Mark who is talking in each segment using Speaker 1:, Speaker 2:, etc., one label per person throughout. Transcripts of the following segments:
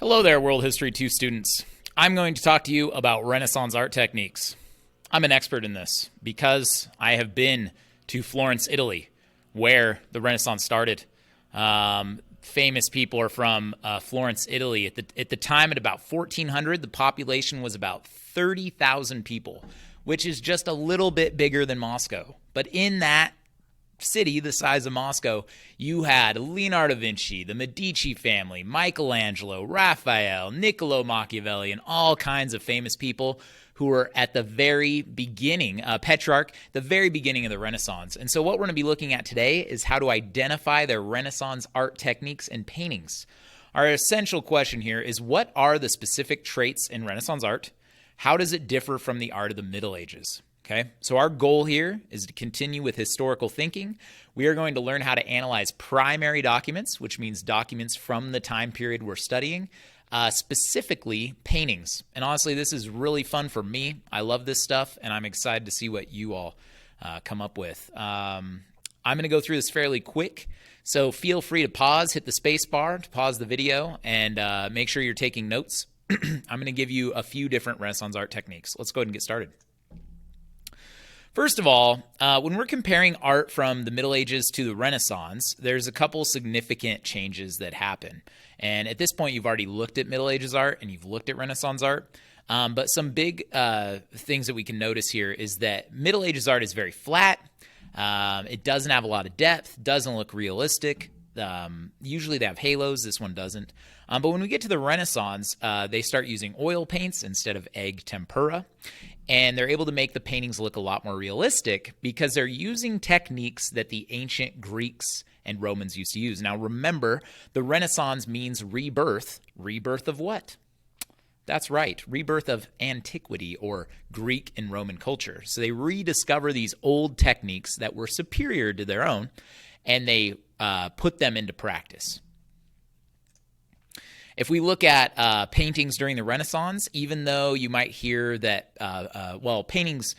Speaker 1: Hello there, World History 2 students. I'm going to talk to you about Renaissance art techniques. I'm an expert in this because I have been to Florence, Italy, where the Renaissance started. Famous people are from Florence, Italy. At the time, at about 1400, the population was about 30,000 people, which is just a little bit bigger than Moscow. But in that city the size of Moscow, you had Leonardo da Vinci, the Medici family, Michelangelo, Raphael, Niccolo Machiavelli, and all kinds of famous people who were at the very beginning, Petrarch, the very beginning of the Renaissance. And so what we're going to be looking at today is how to identify their Renaissance art techniques and paintings. Our essential question here is, what are the specific traits in Renaissance art? How does it differ from the art of the Middle Ages? Okay, so our goal here is to continue with historical thinking. We are going to learn how to analyze primary documents, which means documents from the time period we're studying, specifically paintings. And honestly, this is really fun for me. I love this stuff, and I'm excited to see what you all come up with. I'm going to go through this fairly quick, so feel free to pause, hit the space bar to pause the video, and make sure you're taking notes. I'm going to give you a few different Renaissance art techniques. Let's go ahead and get started. First of all, when we're comparing art from the Middle Ages to the Renaissance, there's a couple significant changes that happen. And at this point, you've already looked at Middle Ages art and you've looked at Renaissance art. But some big things that we can notice here is that Middle Ages art is very flat. It doesn't have a lot of depth, doesn't look realistic. Usually they have halos. This one doesn't. But when we get to the Renaissance, they start using oil paints instead of egg tempera. And they're able to make the paintings look a lot more realistic because they're using techniques that the ancient Greeks and Romans used to use. Now remember, the Renaissance means rebirth. Rebirth of what? That's right, rebirth of antiquity or Greek and Roman culture. So they rediscover these old techniques that were superior to their own, and they put them into practice. If we look at paintings during the Renaissance, even though you might hear that, paintings,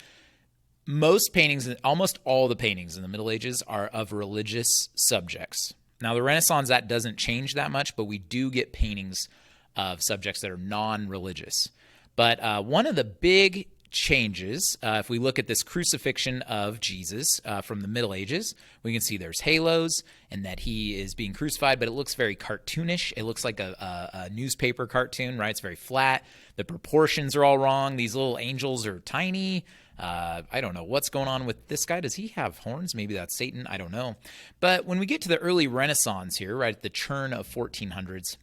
Speaker 1: most paintings, almost all the paintings in the Middle Ages are of religious subjects. Now, the Renaissance, that doesn't change that much, but we do get paintings of subjects that are non-religious. But one of the big changes, if we look at this crucifixion of Jesus from the Middle Ages, we can see there's halos and that he is being crucified, but it looks very cartoonish. It looks like a newspaper cartoon, right? It's very flat. The proportions are all wrong. These little angels are tiny. I don't know what's going on with this guy. Does he have horns? Maybe that's Satan. I don't know. But when we get to the early Renaissance here, right at the turn of 1400s,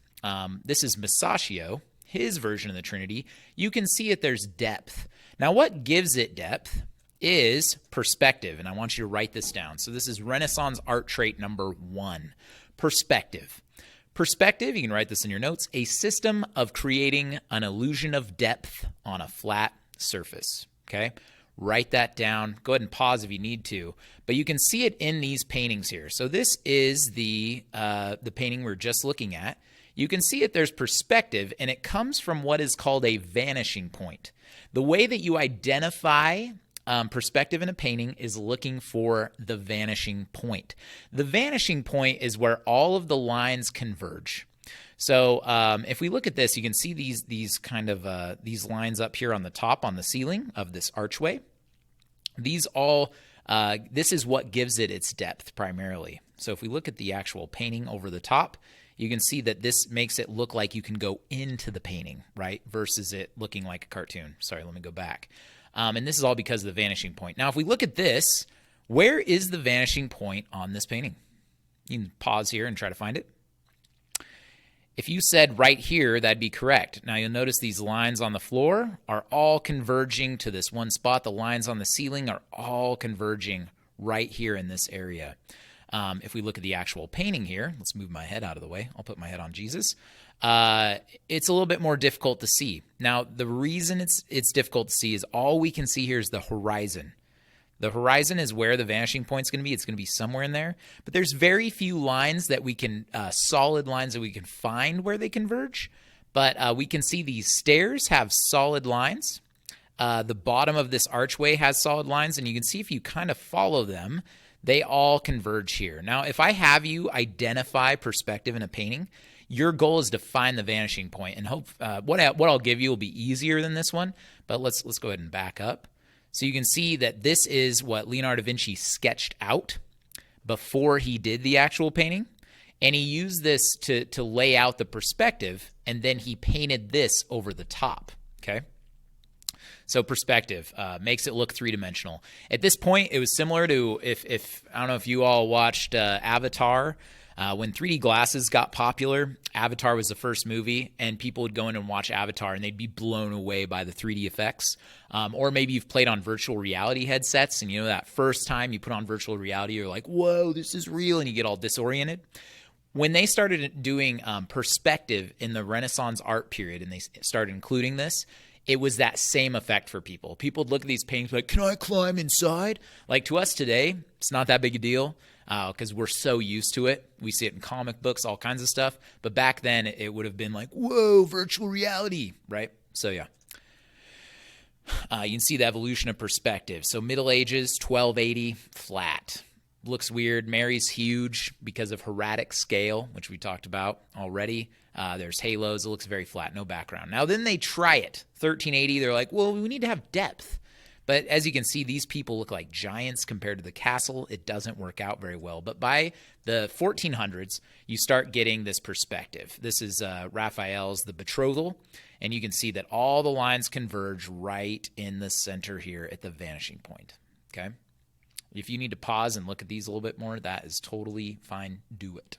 Speaker 1: this is Masaccio, his version of the Trinity. You can see that there's depth. Now, what gives it depth is perspective, and I want you to write this down. So this is Renaissance art trait number 1, perspective. Perspective, you can write this in your notes, a system of creating an illusion of depth on a flat surface, okay? Write that down. Go ahead and pause if you need to, but you can see it in these paintings here. So this is the painting we're just looking at. You can see it, there's perspective, and it comes from what is called a vanishing point. The way that you identify perspective in a painting is looking for the vanishing point. The vanishing point is where all of the lines converge. So if we look at this, you can see these kind of these lines up here on the top on the ceiling of this archway. These all this is what gives it its depth primarily. So if we look at the actual painting over the top, you can see that this makes it look like you can go into the painting, right, versus it looking like a cartoon. Sorry, let me go back. And this is all because of the vanishing point. Now, if we look at this, where is the vanishing point on this painting? You can pause here and try to find it. If you said right here, that'd be correct. Now, you'll notice these lines on the floor are all converging to this one spot. The lines on the ceiling are all converging right here in this area. If we look at the actual painting here, let's move my head out of the way. I'll put my head on Jesus. It's a little bit more difficult to see. Now, the reason it's difficult to see is all we can see here is the horizon. The horizon is where the vanishing point is going to be. It's going to be somewhere in there. But there's very few lines that we can, solid lines that we can find where they converge. But we can see these stairs have solid lines. The bottom of this archway has solid lines. And you can see if you kind of follow them, they all converge here. Now, if I have you identify perspective in a painting, Your goal is to find the vanishing point, and hope what I'll give you will be easier than this one. But let's go ahead and back up, so you can see that this is what Leonardo da Vinci sketched out before he did the actual painting, and he used this to lay out the perspective, and then he painted this over the top. Okay. So perspective makes it look three-dimensional. At this point, it was similar to if I don't know if you all watched Avatar. When 3D glasses got popular, Avatar was the first movie, and people would go in and watch Avatar, and they'd be blown away by the 3D effects. Or maybe you've played on virtual reality headsets, and you know that first time you put on virtual reality, you're like, whoa, this is real, and you get all disoriented. When they started doing perspective in the Renaissance art period, and they started including this, it was that same effect for people. People would look at these paintings like, can I climb inside? Like, to us today, it's not that big a deal because we're so used to it. We see it in comic books, all kinds of stuff. But back then, it would have been like, whoa, virtual reality, right? So, yeah. You can see the evolution of perspective. So, Middle Ages, 1280, flat. Looks weird. Mary's huge because of hieratic scale, which we talked about already. There's halos. It looks very flat, no background. Now, then they try it. 1380, they're like, well, we need to have depth. But as you can see, these people look like giants compared to the castle. It doesn't work out very well. But by the 1400s, you start getting this perspective. This is Raphael's The Betrothal. And you can see that all the lines converge right in the center here at the vanishing point. Okay? If you need to pause and look at these a little bit more, that is totally fine. Do it.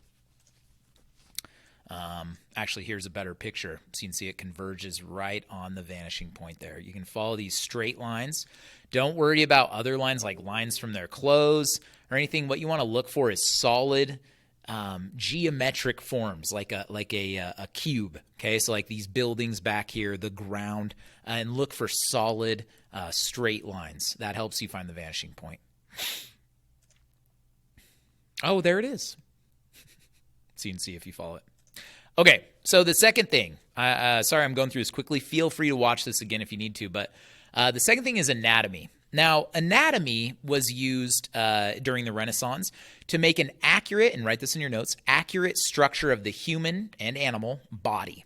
Speaker 1: Actually, here's a better picture. So you can see it converges right on the vanishing point there. You can follow these straight lines. Don't worry about other lines like lines from their clothes or anything. What you want to look for is solid geometric forms, like a cube. Okay, so like these buildings back here, the ground, and look for solid straight lines. That helps you find the vanishing point. Oh, there it is. So you can see if you follow it. Okay, so the second thing, sorry I'm going through this quickly. Feel free to watch this again if you need to, but the second thing is anatomy. Now, anatomy was used during the Renaissance to make an accurate, and write this in your notes, accurate structure of the human and animal body.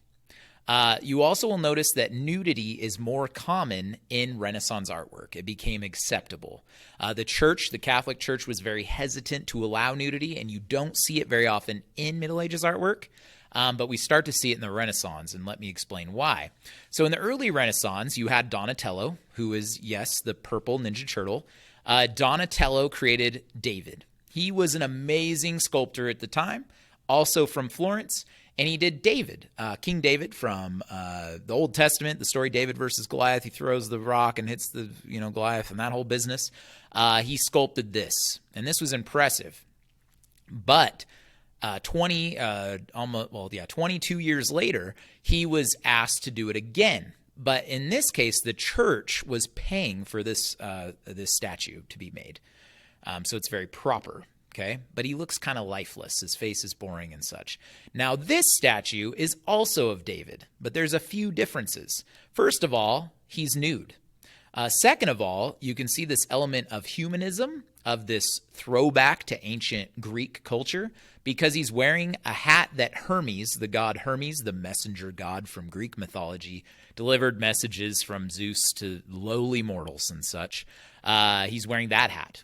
Speaker 1: You also will notice that nudity is more common in Renaissance artwork. It became acceptable. The church, the Catholic Church, was very hesitant to allow nudity, and you don't see it very often in Middle Ages artwork. But we start to see it in the Renaissance, and let me explain why. So in the early Renaissance, you had Donatello, who is, yes, the purple Ninja Turtle. Donatello created David. He was an amazing sculptor at the time, also from Florence, and he did David, King David from the Old Testament, the story David versus Goliath. He throws the rock and hits the Goliath and that whole business. He sculpted this, and this was impressive. But 22 years later, he was asked to do it again. But in this case, the church was paying for this statue to be made. So it's very proper, okay? But he looks kind of lifeless. His face is boring and such. Now, this statue is also of David, but there's a few differences. First of all, he's nude. Second of all, you can see this element of humanism, of this throwback to ancient Greek culture, because he's wearing a hat that Hermes, the god Hermes, the messenger god from Greek mythology, delivered messages from Zeus to lowly mortals and such. He's wearing that hat.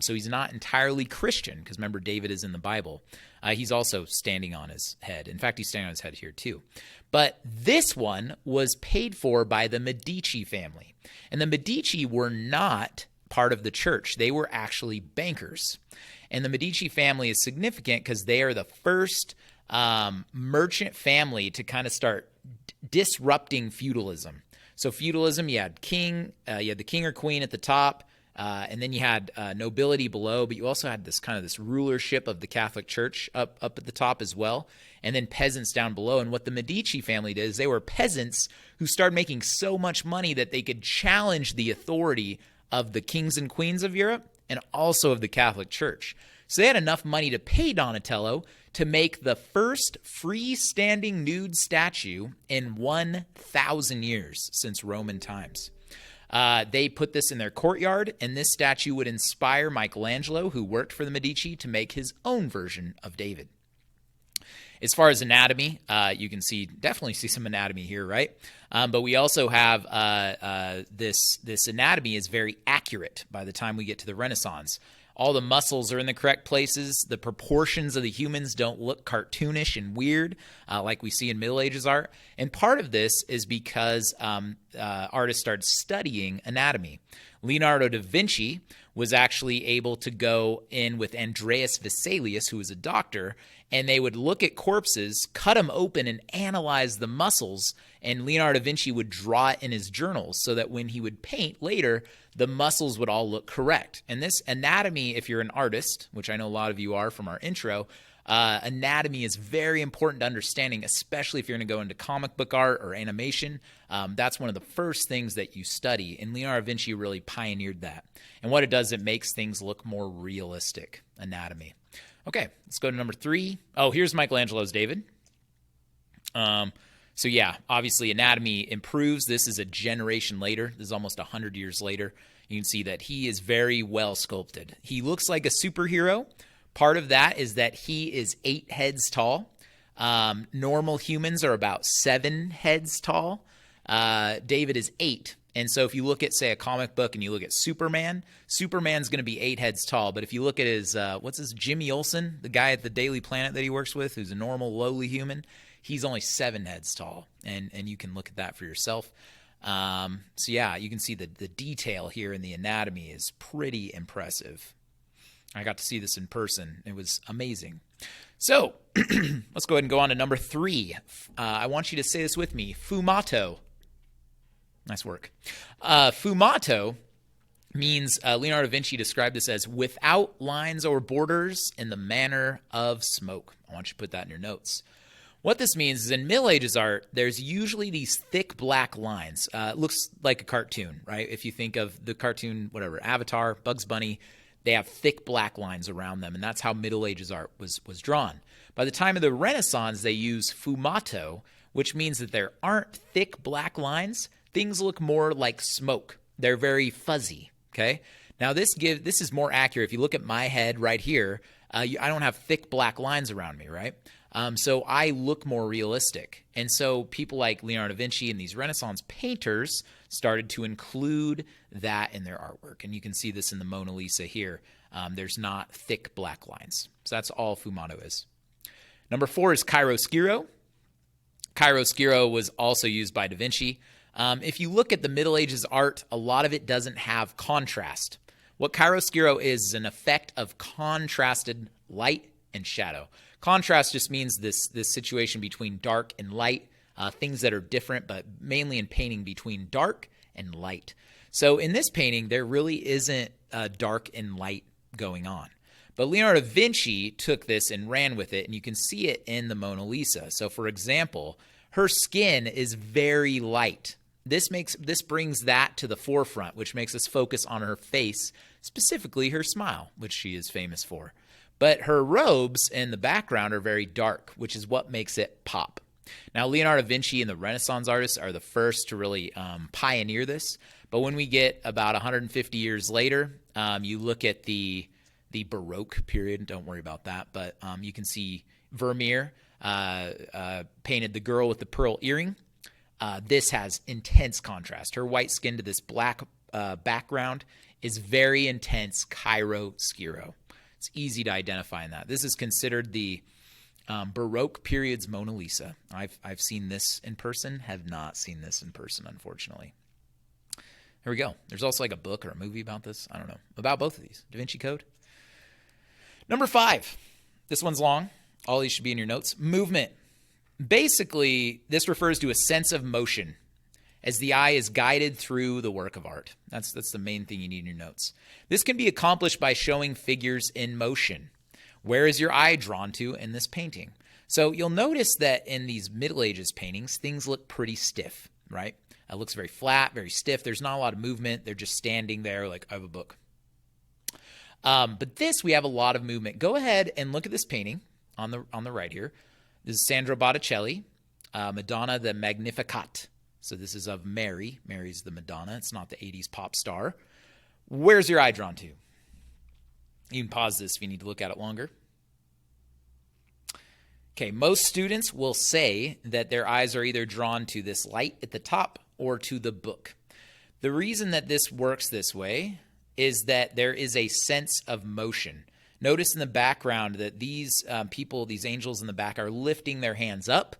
Speaker 1: So he's not entirely Christian, because remember, David is in the Bible. He's also standing on his head. In fact, he's standing on his head here too. But this one was paid for by the Medici family. And the Medici were not part of the church. They were actually bankers. And the Medici family is significant because they are the first merchant family to kind of start disrupting feudalism. So feudalism, you had the king or queen at the top, and then you had nobility below, but you also had this rulership of the Catholic Church up at the top as well, and then peasants down below. And what the Medici family did is they were peasants who started making so much money that they could challenge the authority of the kings and queens of Europe and also of the Catholic Church. So they had enough money to pay Donatello to make the first freestanding nude statue in 1,000 years since Roman times. They put this in their courtyard, and this statue would inspire Michelangelo, who worked for the Medici, to make his own version of David. As far as anatomy, you can definitely see some anatomy here, right? But we also have this anatomy is very accurate by the time we get to the Renaissance. All the muscles are in the correct places. The proportions of the humans don't look cartoonish and weird like we see in Middle Ages art. And part of this is because artists started studying anatomy. Leonardo da Vinci was actually able to go in with Andreas Vesalius, who was a doctor, and they would look at corpses, cut them open, and analyze the muscles. And Leonardo da Vinci would draw it in his journals so that when he would paint later, the muscles would all look correct. And this anatomy, if you're an artist, which I know a lot of you are from our intro, anatomy is very important to understanding, especially if you're going to go into comic book art or animation. That's one of the first things that you study, and Leonardo da Vinci really pioneered that. And what it does, it makes things look more realistic, anatomy. Okay, let's go to number 3. Oh, here's Michelangelo's David. So yeah, obviously anatomy improves. This is a generation later. This is almost 100 years later. You can see that he is very well sculpted. He looks like a superhero. Part of that is that he is 8 heads tall. Normal humans are about 7 heads tall. David is 8. And so if you look at, say, a comic book and you look at Superman, Superman's going to be 8 heads tall. But if you look at Jimmy Olsen, the guy at the Daily Planet that he works with, who's a normal, lowly human, he's only 7 heads tall. And you can look at that for yourself. So yeah, you can see the detail here in the anatomy is pretty impressive. I got to see this in person. It was amazing. So let's go ahead and go on to number 3. I want you to say this with me. Fumato. Nice work. Fumato means Leonardo da Vinci described this as without lines or borders in the manner of smoke. I want you to put that in your notes. What this means is in Middle Ages art, there's usually these thick black lines. It looks like a cartoon, right? If you think of the cartoon, whatever, Avatar, Bugs Bunny, they have thick black lines around them, and that's how Middle Ages art was drawn. By the time of the Renaissance, they use fumato, which means that there aren't thick black lines. Things look more like smoke. They're very fuzzy, okay? Now, this is more accurate. If you look at my head right here, I don't have thick black lines around me, right? So I look more realistic. And so people like Leonardo da Vinci and these Renaissance painters started to include that in their artwork. And you can see this in the Mona Lisa here. There's not thick black lines. So that's all fumato is. Number 4 is chiaroscuro. Chiaroscuro was also used by Da Vinci. If you look at the Middle Ages art, a lot of it doesn't have contrast. What chiaroscuro is an effect of contrasted light and shadow. Contrast just means this situation between dark and light, things that are different, but mainly in painting between dark and light. So in this painting, there really isn't dark and light going on. But Leonardo da Vinci took this and ran with it, and you can see it in the Mona Lisa. So for example, her skin is very light. This brings that to the forefront, which makes us focus on her face, specifically her smile, which she is famous for. But her robes in the background are very dark, which is what makes it pop. Now, Leonardo da Vinci and the Renaissance artists are the first to really pioneer this. But when we get about 150 years later, you look at the Baroque period. Don't worry about that. But you can see Vermeer painted the girl with the pearl earring. This has intense contrast. Her white skin to this black background is very intense chiaroscuro. It's easy to identify in that. This is considered the Baroque period's Mona Lisa. I've seen this in person, have not seen this in person, unfortunately. Here we go. There's also like a book or a movie about this. I don't know. About both of these. Da Vinci Code. Number 5. This one's long. All these should be in your notes. Movement. Basically, this refers to a sense of motion as the eye is guided through the work of art. That's the main thing you need in your notes. This can be accomplished by showing figures in motion. Where is your eye drawn to in this painting? So you'll notice that in these Middle Ages paintings, things look pretty stiff, right? It looks very flat, very stiff. There's not a lot of movement. They're just standing there like, I have a book. But this, we have a lot of movement. Go ahead and look at this painting on the right here. This is Sandro Botticelli, Madonna the Magnificat. So this is of Mary. Mary's the Madonna. It's not the 80s pop star. Where's your eye drawn to? You can pause this if you need to look at it longer. Okay, most students will say that their eyes are either drawn to this light at the top or to the book. The reason that this works this way is that there is a sense of motion. Notice in the background that these people, these angels in the back, are lifting their hands up.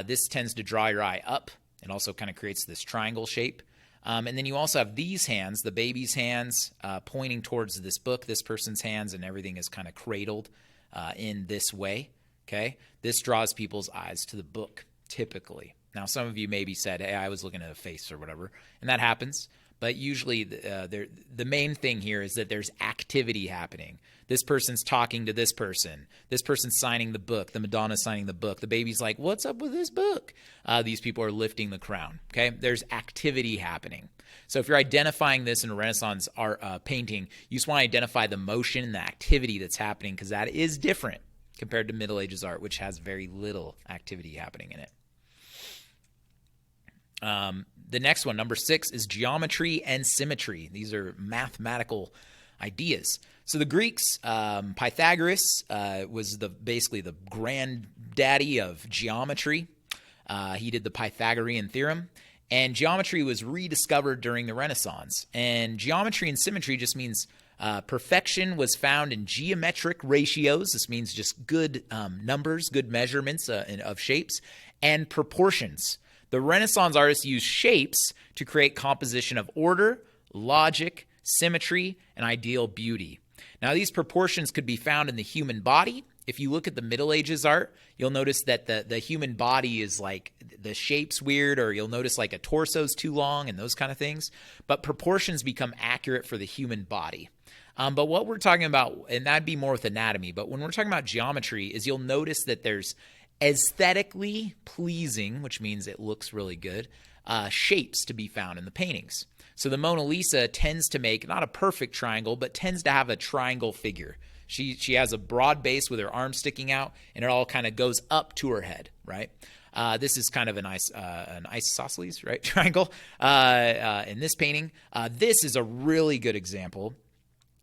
Speaker 1: This tends to draw your eye up. It also kind of creates this triangle shape. And then you also have these hands, the baby's hands, pointing towards this book, this person's hands, and everything is kind of cradled in this way. Okay, this draws people's eyes to the book, typically. Now, some of you maybe said, hey, I was looking at a face or whatever, and that happens. But usually the main thing here is that there's activity happening. This person's talking to this person's signing the book, the Madonna's signing the book, the baby's like, what's up with this book? These people are lifting the crown, okay? There's activity happening. So if you're identifying this in a Renaissance art painting, you just want to identify the motion and the activity that's happening, because that is different compared to Middle Ages art, which has very little activity happening in it. The next one, number 6, is geometry and symmetry. These are mathematical ideas. So the Greeks, Pythagoras was basically the granddaddy of geometry. He did the Pythagorean theorem. And geometry was rediscovered during the Renaissance. And geometry and symmetry just means perfection was found in geometric ratios. This means just good numbers, good measurements of shapes, and proportions. The Renaissance artists used shapes to create composition of order, logic, symmetry, and ideal beauty. Now, these proportions could be found in the human body. If you look at the Middle Ages art, you'll notice that the human body is like, the shape's weird, or you'll notice like a torso's too long and those kind of things. But proportions become accurate for the human body. But what we're talking about, and that'd be more with anatomy, but when we're talking about geometry, is you'll notice that there's aesthetically pleasing, which means it looks really good, shapes to be found in the paintings. So the Mona Lisa tends to make not a perfect triangle, but tends to have a triangle figure. She has a broad base with her arms sticking out, and it all kind of goes up to her head, right? This is kind of an isosceles, right, triangle in this painting. This is a really good example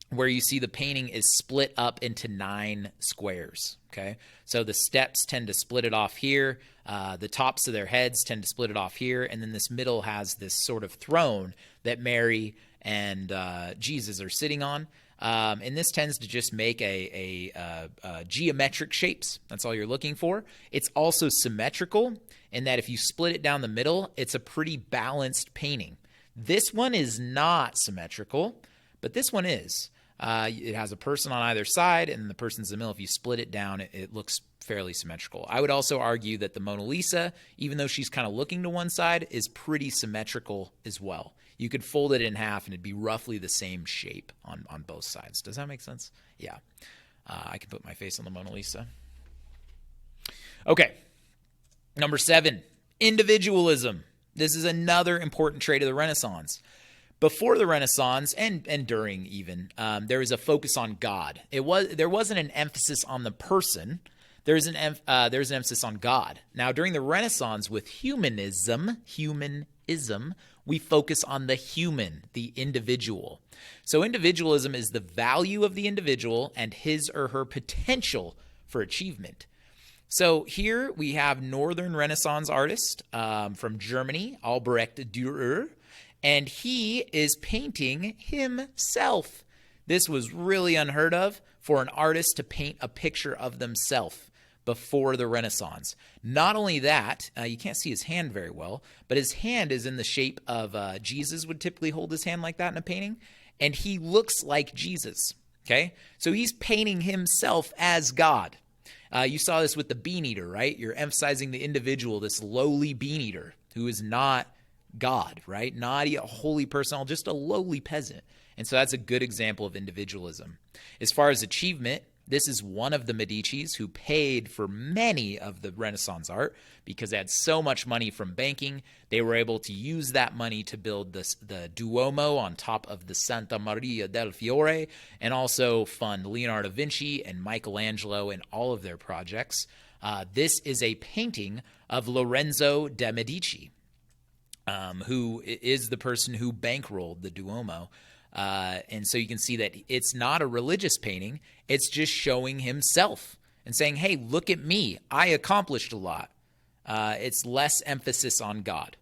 Speaker 1: where you see the painting is split up into 9 squares, okay? So the steps tend to split it off here. The tops of their heads tend to split it off here. And then this middle has this sort of throne that Mary and Jesus are sitting on. And this tends to just make a geometric shapes. That's all you're looking for. It's also symmetrical in that if you split it down the middle, it's a pretty balanced painting. This one is not symmetrical, but this one is. It has a person on either side, and the person's in the middle. If you split it down, it looks fairly symmetrical. I would also argue that the Mona Lisa, even though she's kind of looking to one side, is pretty symmetrical as well. You could fold it in half, and it'd be roughly the same shape on both sides. Does that make sense? Yeah. I can put my face on the Mona Lisa. Okay. Number 7, individualism. This is another important trait of the Renaissance. Before the Renaissance and during even, there was a focus on God. There wasn't an emphasis on the person. There's an emphasis on God. Now, during the Renaissance with humanism, we focus on the human, the individual. So individualism is the value of the individual and his or her potential for achievement. So here we have Northern Renaissance artist from Germany, Albrecht Dürer. And he is painting himself. This was really unheard of for an artist to paint a picture of themselves before the Renaissance. Not only that, you can't see his hand very well, but his hand is in the shape of Jesus would typically hold his hand like that in a painting, and he looks like Jesus, okay? So he's painting himself as God. You saw this with the bean eater, right? You're emphasizing the individual, this lowly bean eater who is not God, right? Not a holy person, just a lowly peasant. And so that's a good example of individualism. As far as achievement, this is one of the Medicis who paid for many of the Renaissance art because they had so much money from banking. They were able to use that money to build the Duomo on top of the Santa Maria del Fiore, and also fund Leonardo da Vinci and Michelangelo in all of their projects. This is a painting of Lorenzo de' Medici, who is the person who bankrolled the Duomo. And so you can see that it's not a religious painting. It's just showing himself. and saying, hey, look at me. I accomplished a lot. It's less emphasis on God.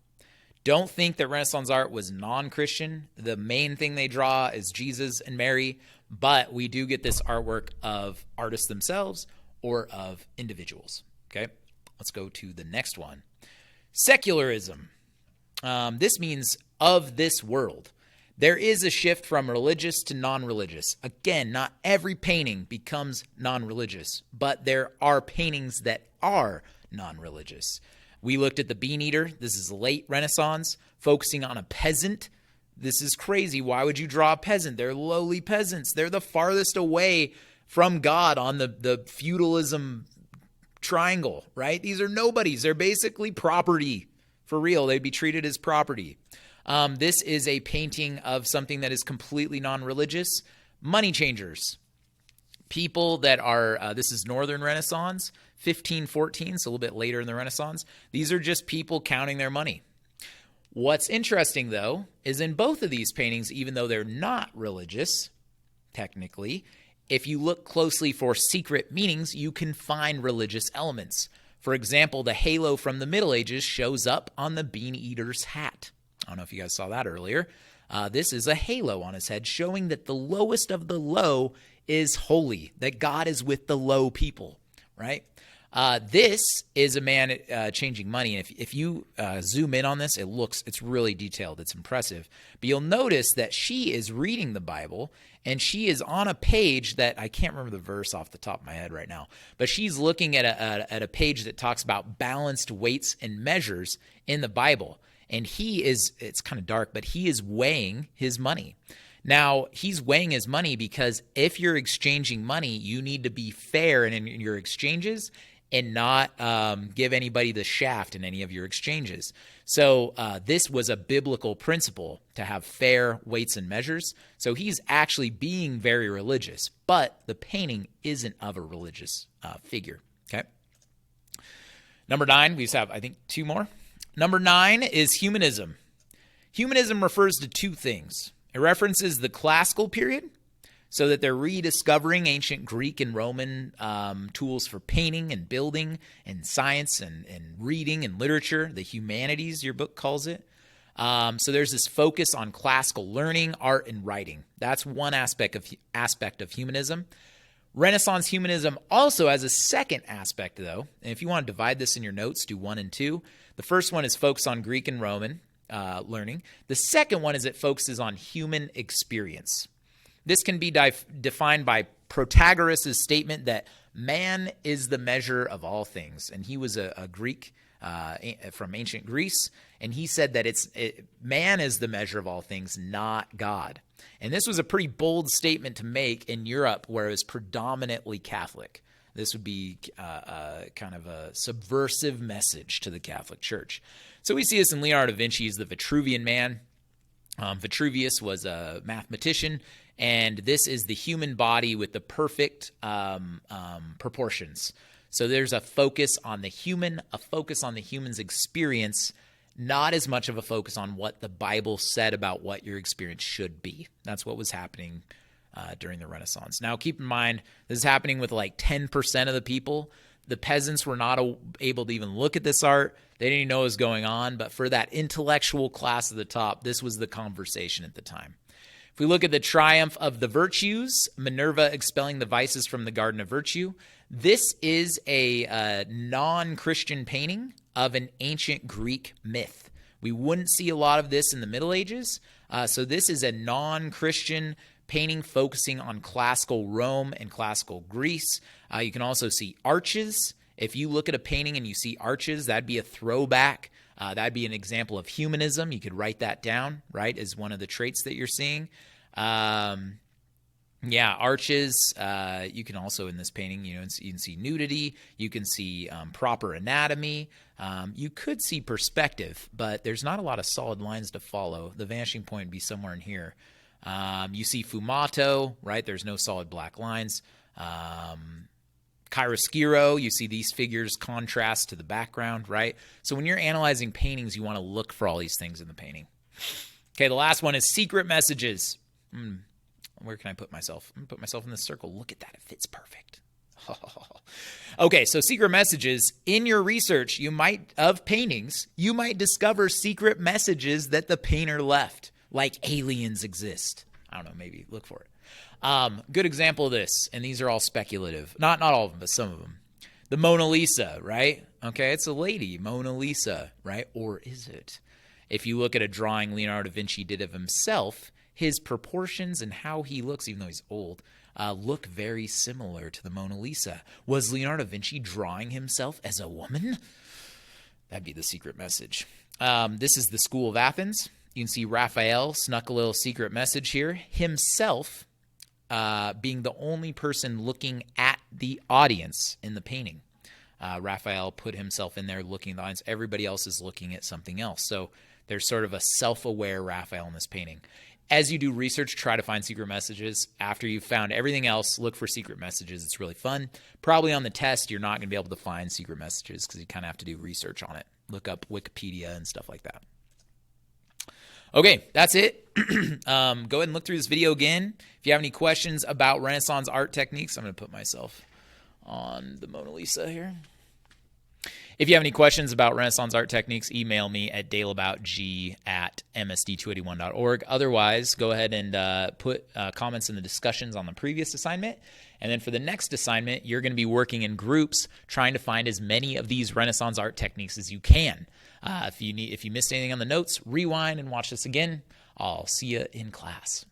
Speaker 1: Don't think that Renaissance art was non-Christian. The main thing they draw is Jesus and Mary, but we do get this artwork of artists themselves or of individuals. Okay, let's go to the next one. Secularism. This means of this world. There is a shift from religious to non-religious. Again, not every painting becomes non-religious, but there are paintings that are non-religious. We looked at the Bean Eater. This is late Renaissance, focusing on a peasant. This is crazy. Why would you draw a peasant? They're lowly peasants. They're the farthest away from God on the feudalism triangle, right? These are nobodies. They're basically property. For real, they'd be treated as property. This is a painting of something that is completely non-religious. Money changers. People that are, this is Northern Renaissance, 1514, so a little bit later in the Renaissance. These are just people counting their money. What's interesting, though, is in both of these paintings, even though they're not religious, technically, if you look closely for secret meanings, you can find religious elements. For example, the halo from the Middle Ages shows up on the Bean Eater's hat. I don't know if you guys saw that earlier. This is a halo on his head showing that the lowest of the low is holy, that God is with the low people, right? This is a man changing money. And if you zoom in on this, it's really detailed. It's impressive. But you'll notice that she is reading the Bible, and she is on a page that I can't remember the verse off the top of my head right now, but she's looking at a page that talks about balanced weights and measures in the Bible. And it's kind of dark, but he is weighing his money. Now, he's weighing his money because if you're exchanging money, you need to be fair in your exchanges and not give anybody the shaft in any of your exchanges. So this was a biblical principle to have fair weights and measures. So he's actually being very religious, but the painting isn't of a religious figure. Okay. Number 9, we just have, I think, 2 more. Number 9 is humanism. Humanism refers to 2 things. It references the classical period, so that they're rediscovering ancient Greek and Roman tools for painting and building and science and reading and literature, the humanities, your book calls it. So there's this focus on classical learning, art, and writing. That's one aspect of humanism. Renaissance humanism also has a second aspect, though. And if you want to divide this in your notes, do 1 and 2. The first one is focus on Greek and Roman learning. The second one is it focuses on human experience. This can be defined by Protagoras' statement that man is the measure of all things. And he was a Greek from ancient Greece, and he said that man is the measure of all things, not God. And this was a pretty bold statement to make in Europe, where it was predominantly Catholic. This would be kind of a subversive message to the Catholic Church. So we see this in Leonardo da Vinci's The Vitruvian Man. Vitruvius was a mathematician, and this is the human body with the perfect proportions. So there's a focus on the human, a focus on the human's experience, not as much of a focus on what the Bible said about what your experience should be. That's what was happening during the Renaissance. Now, keep in mind, this is happening with like 10% of the people. The peasants were not able to even look at this art. They didn't even know what was going on. But for that intellectual class at the top, this was the conversation at the time. If we look at the triumph of the virtues, Minerva expelling the vices from the Garden of Virtue, this is a non-Christian painting of an ancient Greek myth. We wouldn't see a lot of this in the Middle Ages. So this is a non-Christian painting focusing on classical Rome and classical Greece. You can also see arches. If you look at a painting and you see arches, that'd be a throwback. That'd be an example of humanism. You could write that down, right, as one of the traits that you're seeing. Arches. You can also, in this painting, you can see nudity. You can see proper anatomy. You could see perspective, but there's not a lot of solid lines to follow. The vanishing point would be somewhere in here. You see fumato, right? There's no solid black lines. Chiaroscuro, you see these figures contrast to the background, right? So when you're analyzing paintings, you want to look for all these things in the painting. Okay, the last one is secret messages. Where can I put myself? I'm going to put myself in this circle. Look at that. It fits perfect. Okay, so secret messages. In your research of paintings, you might discover secret messages that the painter left, like aliens exist. I don't know, maybe look for it. Good example of this, and these are all speculative. Not all of them, but some of them. The Mona Lisa, right? Okay, it's a lady, Mona Lisa, right? Or is it? If you look at a drawing Leonardo da Vinci did of himself, his proportions and how he looks, even though he's old, look very similar to the Mona Lisa. Was Leonardo da Vinci drawing himself as a woman? That'd be the secret message. This is the School of Athens. You can see Raphael snuck a little secret message here. Himself being the only person looking at the audience in the painting. Raphael put himself in there looking at the audience. Everybody else is looking at something else. So there's sort of a self-aware Raphael in this painting. As you do research, try to find secret messages. After you've found everything else, look for secret messages. It's really fun. Probably on the test, you're not going to be able to find secret messages because you kind of have to do research on it. Look up Wikipedia and stuff like that. Okay, that's it. Go ahead and look through this video again. If you have any questions about Renaissance art techniques, I'm going to put myself on the Mona Lisa here. If you have any questions about Renaissance art techniques, email me at daleboutg@msd281.org. Otherwise, go ahead and put comments in the discussions on the previous assignment. And then for the next assignment, you're going to be working in groups trying to find as many of these Renaissance art techniques as you can. If you missed anything on the notes, rewind and watch this again. I'll see you in class.